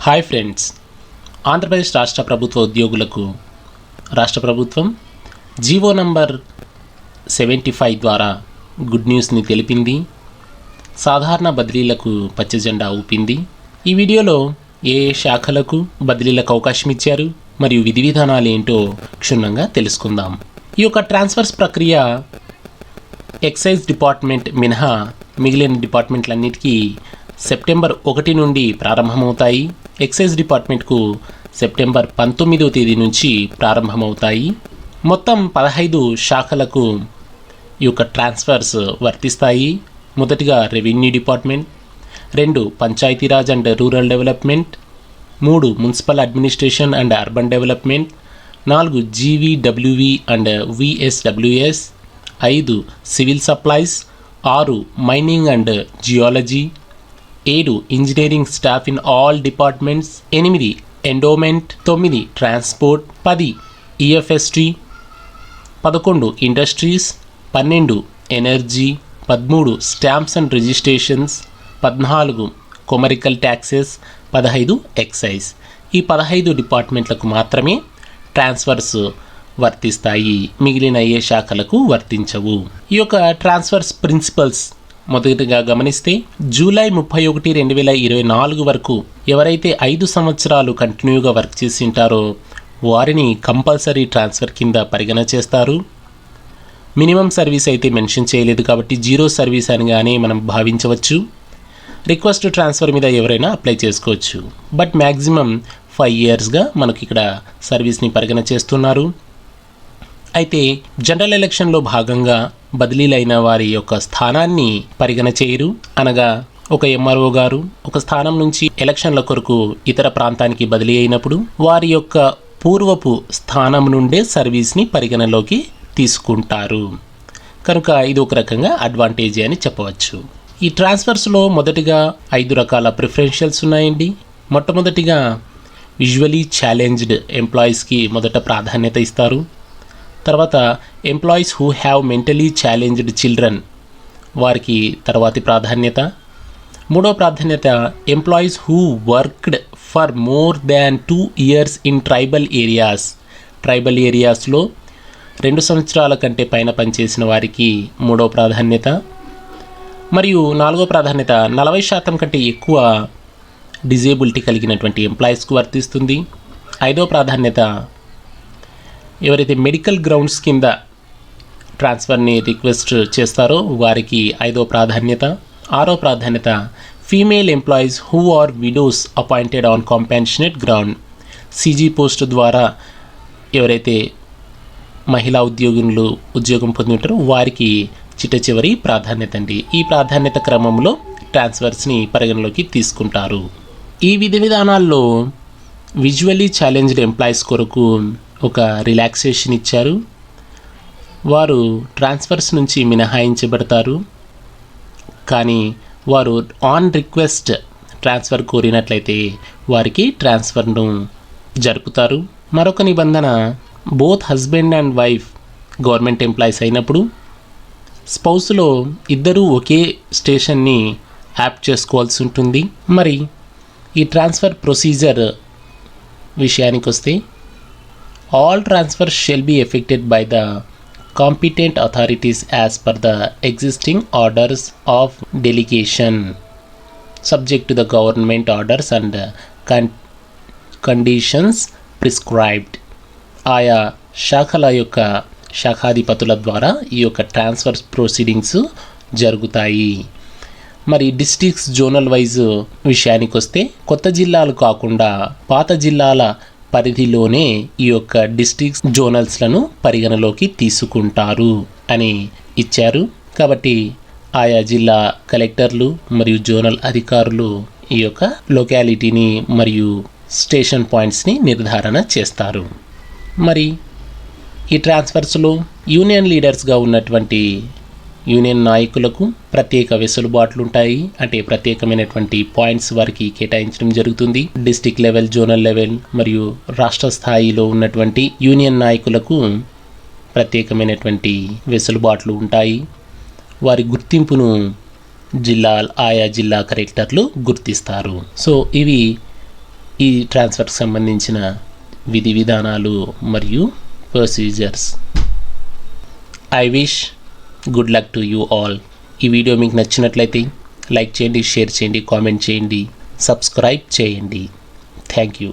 Hi friends, Andhra Pradesh రాష్ట్ర ప్రభుత్వ ఉద్యోగులకు రాష్ట్ర ప్రభుత్వం జీవో నంబర్ 75 ద్వారా గుడ్ న్యూస్ని తెలిపింది. సాధారణ బదిలీలకు పచ్చ జెండా ఊపింది. ఈ వీడియోలో ఏ శాఖలకు బదిలీలకు అవకాశం ఇచ్చారు మరియు విధి విధానాలు ఏంటో క్షుణ్ణంగా తెలుసుకుందాం. ఈ యొక్క ట్రాన్స్ఫర్స్ ప్రక్రియ ఎక్సైజ్ డిపార్ట్మెంట్ మినహా మిగిలిన డిపార్ట్మెంట్లన్నిటికీ సెప్టెంబర్ 1 నుండి ప్రారంభమవుతాయి. ఎక్సైజ్ డిపార్ట్మెంట్కు సెప్టెంబర్ 19వ తేదీ నుంచి ప్రారంభమవుతాయి. మొత్తం 15 శాఖలకు ఈ యొక్క ట్రాన్స్ఫర్స్ వర్తిస్తాయి. మొదటిగా revenue department, 2 Panchayati Raj and rural development, 3 municipal administration and urban development, 4 GVWV and VSWS, 5 civil supplies, 6 mining and geology, 7 engineering staff in all departments, 8 endowment, 9 transport, 10 EFST, 11 industries, 12 energy, 13 stamps and registrations, 14 commercial taxes, 15 excise. ఈ 15 డిపార్ట్మెంట్లకు మాత్రమే transfers వర్తిస్తాయి. మిగిలిన ఏ శాఖలకు వర్తించవు. ఈ యొక్క transfers principles మొదటిగా గమనిస్తే July 31, 2024 వరకు ఎవరైతే 5 సంవత్సరాలు కంటిన్యూగా వర్క్ చేసి ఉంటారో వారిని కంపల్సరీ ట్రాన్స్ఫర్ కింద పరిగణ చేస్తారు. మినిమం సర్వీస్ అయితే మెన్షన్ చేయలేదు కాబట్టి జీరో సర్వీస్ అనగానే మనం భావించవచ్చు. రిక్వెస్ట్ ట్రాన్స్ఫర్ మీద ఎవరైనా అప్లై చేసుకోవచ్చు. బట్ మ్యాక్సిమం 5 ఇయర్స్గా మనకి ఇక్కడ సర్వీస్ని పరిగణ చేస్తున్నారు. అయితే జనరల్ ఎలక్షన్లో భాగంగా బదిలీలైన వారి యొక్క స్థానాన్ని పరిగణ చేయరు. అనగా ఒక ఎంఆర్ఓ గారు ఒక స్థానం నుంచి ఎలక్షన్ల కొరకు ఇతర ప్రాంతానికి బదిలీ అయినప్పుడు వారి యొక్క పూర్వపు స్థానం నుండే సర్వీస్ని పరిగణలోకి తీసుకుంటారు. కనుక ఇది ఒక రకంగా అడ్వాంటేజ్ అని చెప్పవచ్చు. ఈ ట్రాన్స్ఫర్స్లో మొదటిగా 5 రకాల ప్రిఫరెన్షియల్స్ ఉన్నాయండి. మొట్టమొదటిగా విజువలీ ఛాలెంజ్డ్ ఎంప్లాయీస్కి మొదట ప్రాధాన్యత ఇస్తారు. తర్వాత employees who have mentally challenged children వారికి తర్వాతి ప్రాధాన్యత. మూడో ప్రాధాన్యత employees who worked for more than 2 years in tribal areas. Tribal ఏరియాస్లో 2 సంవత్సరాల కంటే పైన పనిచేసిన వారికి మూడో ప్రాధాన్యత. మరియు నాలుగో ప్రాధాన్యత 40% కంటే ఎక్కువ డిజేబిలిటీ కలిగినటువంటి ఎంప్లాయీస్కు వర్తిస్తుంది. ఐదో ప్రాధాన్యత ఎవరైతే మెడికల్ గ్రౌండ్స్ కింద ట్రాన్స్ఫర్ని రిక్వెస్ట్ చేస్తారో వారికి 5వ ప్రాధాన్యత. 6వ ప్రాధాన్యత female employees who are widows appointed on compassionate ground. CG post ద్వారా ఎవరైతే మహిళా ఉద్యోగం పొంది ఉంటారో వారికి చిట్ట ప్రాధాన్యత అండి. ఈ ప్రాధాన్యత క్రమంలో ట్రాన్స్ఫర్స్ని పరిగణలోకి తీసుకుంటారు. ఈ విధి విధానాల్లో విజువల్లీ ఛాలెంజ్డ్ ఎంప్లాయీస్ కొరకు ఒక రిలాక్సేషన్ ఇచ్చారు. వారు ట్రాన్స్ఫర్స్ నుంచి మినహాయించబడతారు. కానీ వారు ఆన్ రిక్వెస్ట్ ట్రాన్స్ఫర్ కోరినట్లయితే వారికి ట్రాన్స్ఫర్ను జరుపుతారు. మరొక నిబంధన both husband and wife government employees అయినప్పుడు స్పౌస్లో ఇద్దరూ ఒకే స్టేషన్ని యాప్ చేసుకోవాల్సి ఉంటుంది. మరి ఈ ట్రాన్స్ఫర్ ప్రొసీజర్ విషయానికి వస్తే all transfers shall be effected by the competent authorities as per the existing orders of delegation, subject to the government orders and conditions prescribed. ఆయా శాఖల యొక్క శాఖాధిపతుల ద్వారా ఈ యొక్క ట్రాన్స్ఫర్ ప్రొసీడింగ్స్ జరుగుతాయి. మరి డిస్ట్రిక్ట్స్ జోనల్ వైజ్ విషయానికి వస్తే కొత్త జిల్లాలు కాకుండా పాత జిల్లాల పరిధిలోనే ఈ యొక్క డిస్ట్రిక్ట్స్ జోనల్స్లను పరిగణలోకి తీసుకుంటారు అని ఇచ్చారు. కాబట్టి ఆయా జిల్లా కలెక్టర్లు మరియు జోనల్ అధికారులు ఈ యొక్క లొకాలిటీని మరియు స్టేషన్ పాయింట్స్ని నిర్ధారణ చేస్తారు. మరి ఈ ట్రాన్స్ఫర్స్లో యూనియన్ లీడర్స్గా ఉన్నటువంటి యూనియన్ నాయకులకు ప్రత్యేక వెసులుబాట్లు ఉంటాయి. అంటే ప్రత్యేకమైనటువంటి పాయింట్స్ వారికి కేటాయించడం జరుగుతుంది. డిస్ట్రిక్ట్ లెవెల్, జోనల్ లెవెల్ మరియు రాష్ట్ర స్థాయిలో ఉన్నటువంటి యూనియన్ నాయకులకు ప్రత్యేకమైనటువంటి వెసులుబాట్లు ఉంటాయి. వారి గుర్తింపును ఆయా జిల్లా కలెక్టర్లు గుర్తిస్తారు. సో ఇవి ఈ ట్రాన్స్ఫర్కి సంబంధించిన విధి విధానాలు మరియు procedures. I wish good luck to you all. ఈ వీడియో మీకు నచ్చినట్లయితే లైక్ చేయండి, షేర్ చేయండి, కామెంట్ చేయండి, సబ్స్క్రైబ్ చేయండి. Thank you.